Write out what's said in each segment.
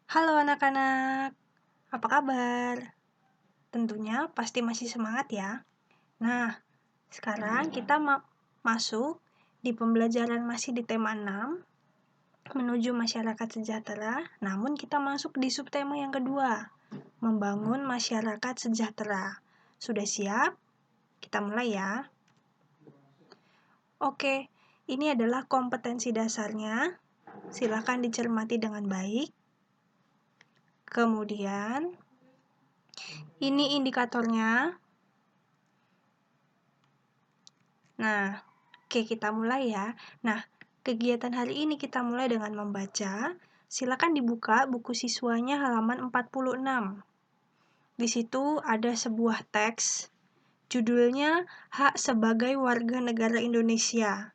Halo anak-anak, apa kabar? Tentunya pasti masih semangat ya. Nah, sekarang kita masuk di pembelajaran masih di tema 6, menuju masyarakat sejahtera, namun kita masuk di subtema yang kedua, membangun masyarakat sejahtera. Sudah siap? Kita mulai ya. Oke, ini adalah kompetensi dasarnya. Silakan dicermati dengan baik. Kemudian, ini indikatornya. Nah, oke kita mulai ya. Nah, kegiatan hari ini kita mulai dengan membaca. Silakan dibuka buku siswanya halaman 46. Di situ ada sebuah teks, judulnya Hak Sebagai Warga Negara Indonesia.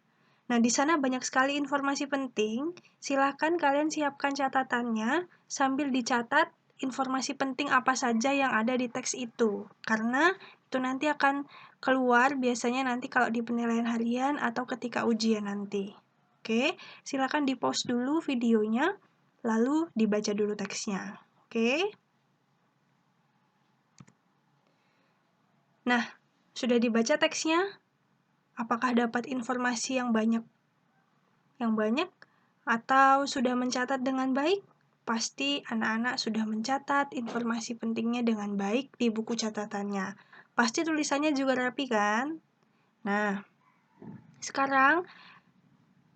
Nah, di sana banyak sekali informasi penting. Silakan kalian siapkan catatannya sambil dicatat informasi penting apa saja yang ada di teks itu. Karena itu nanti akan keluar biasanya nanti kalau di penilaian harian atau ketika ujian nanti. Oke, silakan di-pause dulu videonya, lalu dibaca dulu teksnya. Oke? Nah, sudah dibaca teksnya? Apakah dapat informasi yang banyak? Atau sudah mencatat dengan baik? Pasti anak-anak sudah mencatat informasi pentingnya dengan baik di buku catatannya. Pasti tulisannya juga rapi kan? Nah, sekarang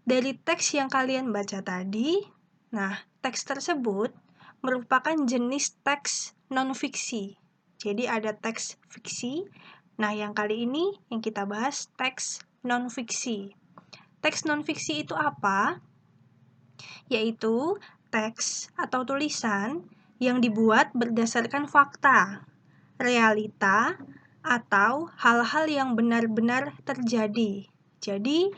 dari teks yang kalian baca tadi, nah teks tersebut merupakan jenis teks non-fiksi. Jadi ada teks fiksi. Nah, yang kali ini yang kita bahas teks non-fiksi. Teks non-fiksi itu apa? Yaitu teks atau tulisan yang dibuat berdasarkan fakta, realita, atau hal-hal yang benar-benar terjadi. Jadi,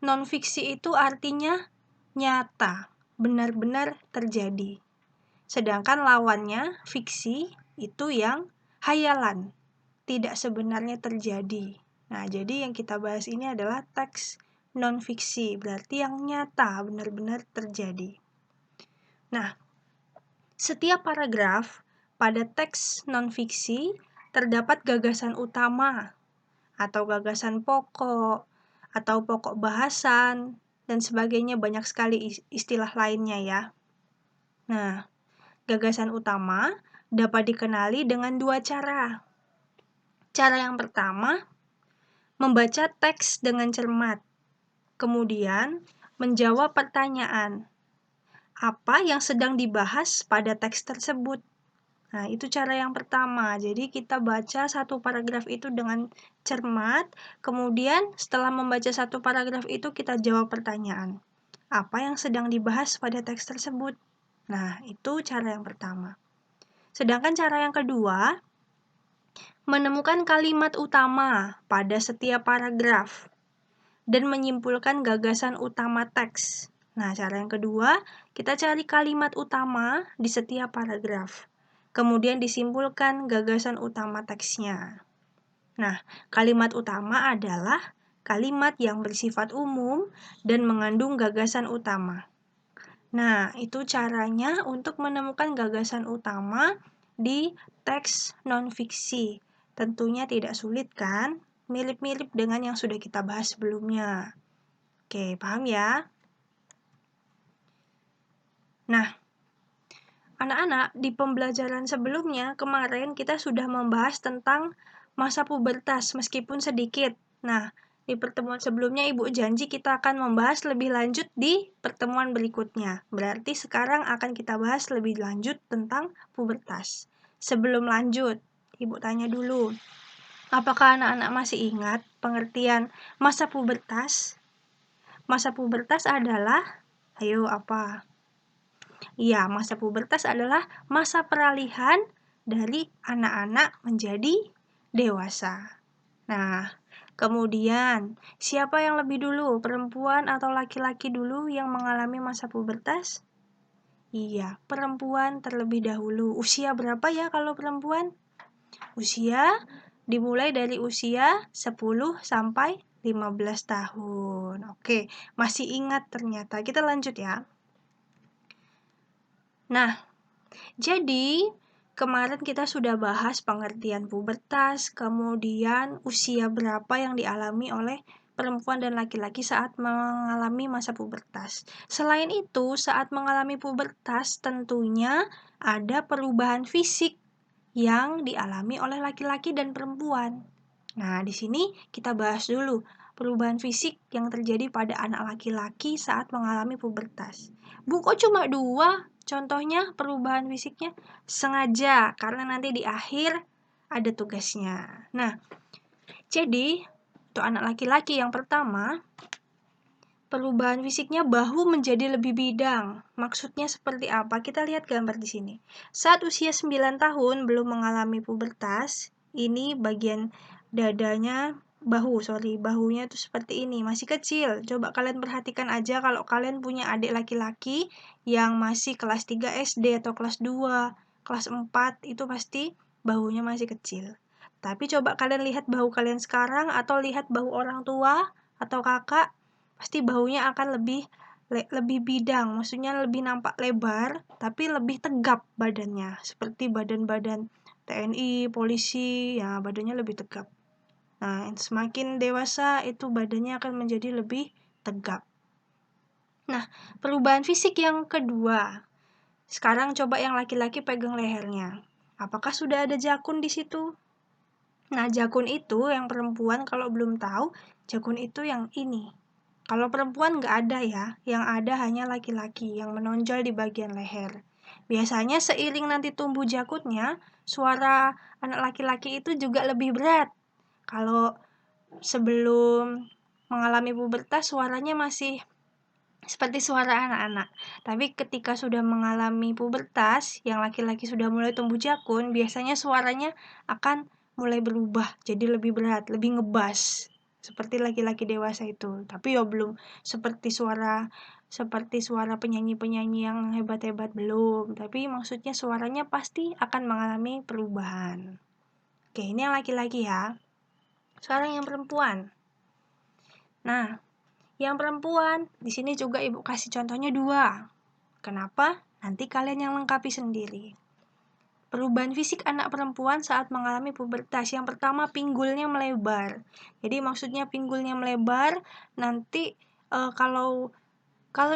non-fiksi itu artinya nyata, benar-benar terjadi. Sedangkan lawannya, fiksi, itu yang hayalan, tidak sebenarnya terjadi. Nah, jadi yang kita bahas ini adalah teks non-fiksi, berarti yang nyata, benar-benar terjadi. Nah, setiap paragraf pada teks non-fiksi terdapat gagasan utama atau gagasan pokok atau pokok bahasan dan sebagainya, banyak sekali istilah lainnya ya. Nah, gagasan utama dapat dikenali dengan dua cara. Cara yang pertama, membaca teks dengan cermat, kemudian menjawab pertanyaan. Apa yang sedang dibahas pada teks tersebut? Nah, itu cara yang pertama. Jadi, kita baca satu paragraf itu dengan cermat, kemudian setelah membaca satu paragraf itu kita jawab pertanyaan. Apa yang sedang dibahas pada teks tersebut? Nah, itu cara yang pertama. Sedangkan cara yang kedua, menemukan kalimat utama pada setiap paragraf dan menyimpulkan gagasan utama teks. Nah, cara yang kedua, kita cari kalimat utama di setiap paragraf. Kemudian disimpulkan gagasan utama teksnya. Nah, kalimat utama adalah kalimat yang bersifat umum dan mengandung gagasan utama. Nah, itu caranya untuk menemukan gagasan utama di teks non-fiksi. Tentunya tidak sulit kan? Mirip-mirip dengan yang sudah kita bahas sebelumnya. Oke, paham ya? Nah, anak-anak, di pembelajaran sebelumnya kemarin kita sudah membahas tentang masa pubertas meskipun sedikit. Nah, di pertemuan sebelumnya Ibu janji kita akan membahas lebih lanjut di pertemuan berikutnya. Berarti sekarang akan kita bahas lebih lanjut tentang pubertas. Sebelum lanjut, Ibu tanya dulu, apakah anak-anak masih ingat pengertian masa pubertas? Masa pubertas adalah, ayo apa? Iya, masa pubertas adalah masa peralihan dari anak-anak menjadi dewasa. Nah, kemudian siapa yang lebih dulu, perempuan atau laki-laki dulu yang mengalami masa pubertas? Iya, perempuan terlebih dahulu. Usia berapa ya kalau perempuan? Usia dimulai dari usia 10 sampai 15 tahun. Oke, masih ingat ternyata. Kita lanjut ya. Nah, Jadi, kemarin kita sudah bahas pengertian pubertas, kemudian usia berapa yang dialami oleh perempuan dan laki-laki saat mengalami masa pubertas. Selain itu, saat mengalami pubertas tentunya ada perubahan fisik yang dialami oleh laki-laki dan perempuan. Nah, di sini kita bahas dulu perubahan fisik yang terjadi pada anak laki-laki saat mengalami pubertas. Bu, kok cuma 2 contohnya perubahan fisiknya? Sengaja, karena nanti di akhir ada tugasnya. Nah, jadi untuk anak laki-laki yang pertama, perubahan fisiknya bahu menjadi lebih bidang. Maksudnya seperti apa? Kita lihat gambar di sini. Saat usia 9 tahun belum mengalami pubertas, ini bagian dadanya bahunya itu seperti ini, masih kecil. Coba kalian perhatikan aja kalau kalian punya adik laki-laki yang masih kelas 3 SD atau kelas 2, kelas 4, itu pasti bahunya masih kecil. Tapi coba kalian lihat bahu kalian sekarang atau lihat bahu orang tua atau kakak, pasti bahunya akan lebih bidang, maksudnya lebih nampak lebar, tapi lebih tegap badannya, seperti badan-badan TNI, polisi, ya badannya lebih tegap. Nah, semakin dewasa itu badannya akan menjadi lebih tegap. Nah, perubahan fisik yang kedua. Sekarang coba yang laki-laki pegang lehernya. Apakah sudah ada jakun di situ? Nah, jakun itu yang perempuan kalau belum tahu, jakun itu yang ini. Kalau perempuan nggak ada ya, yang ada hanya laki-laki yang menonjol di bagian leher. Biasanya seiring nanti tumbuh jakunnya, suara anak laki-laki itu juga lebih berat. Kalau sebelum mengalami pubertas suaranya masih seperti suara anak-anak. Tapi ketika sudah mengalami pubertas, yang laki-laki sudah mulai tumbuh jakun, biasanya suaranya akan mulai berubah, jadi lebih berat, lebih ngebas. Seperti laki-laki dewasa itu. Tapi ya belum seperti suara penyanyi-penyanyi yang hebat-hebat, belum. Tapi maksudnya suaranya pasti akan mengalami perubahan. Oke, ini yang laki-laki ya. Sekarang yang perempuan. Nah, yang perempuan, di sini juga Ibu kasih contohnya 2. Kenapa? Nanti kalian yang lengkapi sendiri. Perubahan fisik anak perempuan saat mengalami pubertas. Yang pertama, pinggulnya melebar. Jadi maksudnya pinggulnya melebar, nanti kalau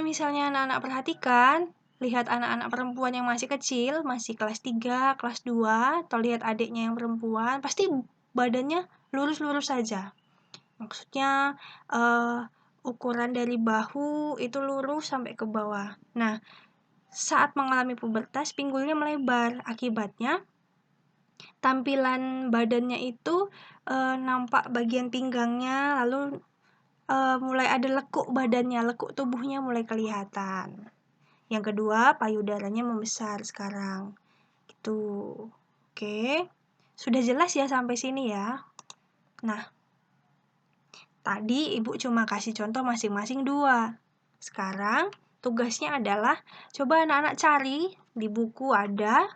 misalnya anak-anak perhatikan, lihat anak-anak perempuan yang masih kecil, masih kelas 3, kelas 2, atau lihat adiknya yang perempuan, pasti badannya lurus-lurus saja. Maksudnya ukuran dari bahu itu lurus sampai ke bawah. Nah, saat mengalami pubertas, pinggulnya melebar. Akibatnya, tampilan badannya itu nampak bagian pinggangnya, lalu mulai ada lekuk badannya, lekuk tubuhnya mulai kelihatan. Yang kedua, payudaranya membesar sekarang. Gitu. Oke. Sudah jelas ya sampai sini ya? Nah, tadi Ibu cuma kasih contoh masing-masing 2. Sekarang tugasnya adalah coba anak-anak cari di buku ada,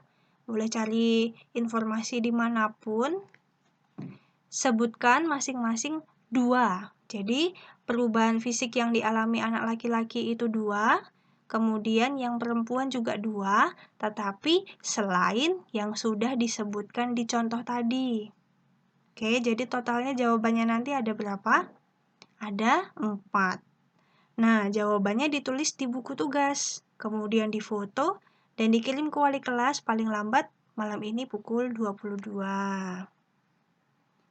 boleh cari informasi dimanapun, sebutkan masing-masing 2. Jadi perubahan fisik yang dialami anak laki-laki itu 2, kemudian yang perempuan juga 2, tetapi selain yang sudah disebutkan di contoh tadi. Oke, jadi totalnya jawabannya nanti ada berapa? Ada 4. Nah, jawabannya ditulis di buku tugas, kemudian difoto, dan dikirim ke wali kelas paling lambat malam ini pukul 22.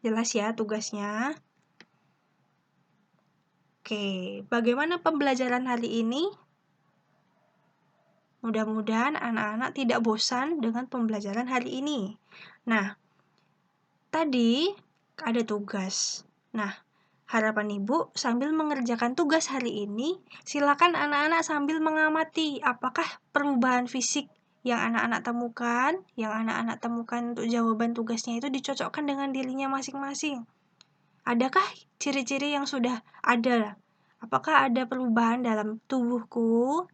Jelas ya tugasnya? Oke, bagaimana pembelajaran hari ini? Mudah-mudahan anak-anak tidak bosan dengan pembelajaran hari ini. Nah, tadi ada tugas. Nah, harapan Ibu sambil mengerjakan tugas hari ini, silakan anak-anak sambil mengamati apakah perubahan fisik yang anak-anak temukan untuk jawaban tugasnya itu dicocokkan dengan dirinya masing-masing. Adakah ciri-ciri yang sudah ada? Apakah ada perubahan dalam tubuhku?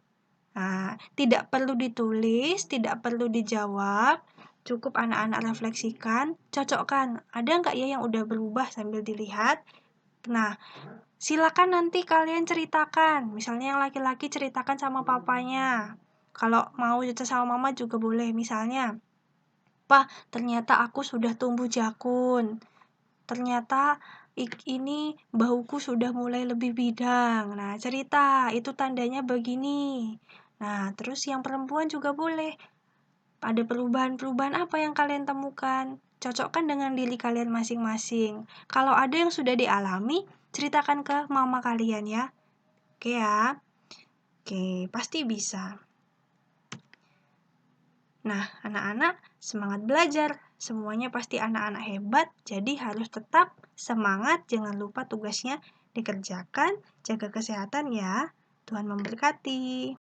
Nah, tidak perlu ditulis, tidak perlu dijawab, cukup anak-anak refleksikan, cocokkan. Ada nggak ya yang udah berubah sambil dilihat? Nah, silakan nanti kalian ceritakan. Misalnya yang laki-laki ceritakan sama papanya. Kalau mau cerita sama mama juga boleh. Misalnya, "Pa, ternyata aku sudah tumbuh jakun. Ternyata ini bahuku sudah mulai lebih bidang." Nah, cerita, itu tandanya begini. Nah, terus yang perempuan juga boleh. Ada perubahan-perubahan apa yang kalian temukan? Cocokkan dengan diri kalian masing-masing. Kalau ada yang sudah dialami, ceritakan ke mama kalian ya. Oke ya? Oke, pasti bisa. Nah, anak-anak semangat belajar. Semuanya pasti anak-anak hebat, jadi harus tetap semangat. Jangan lupa tugasnya dikerjakan. Jaga kesehatan ya. Tuhan memberkati.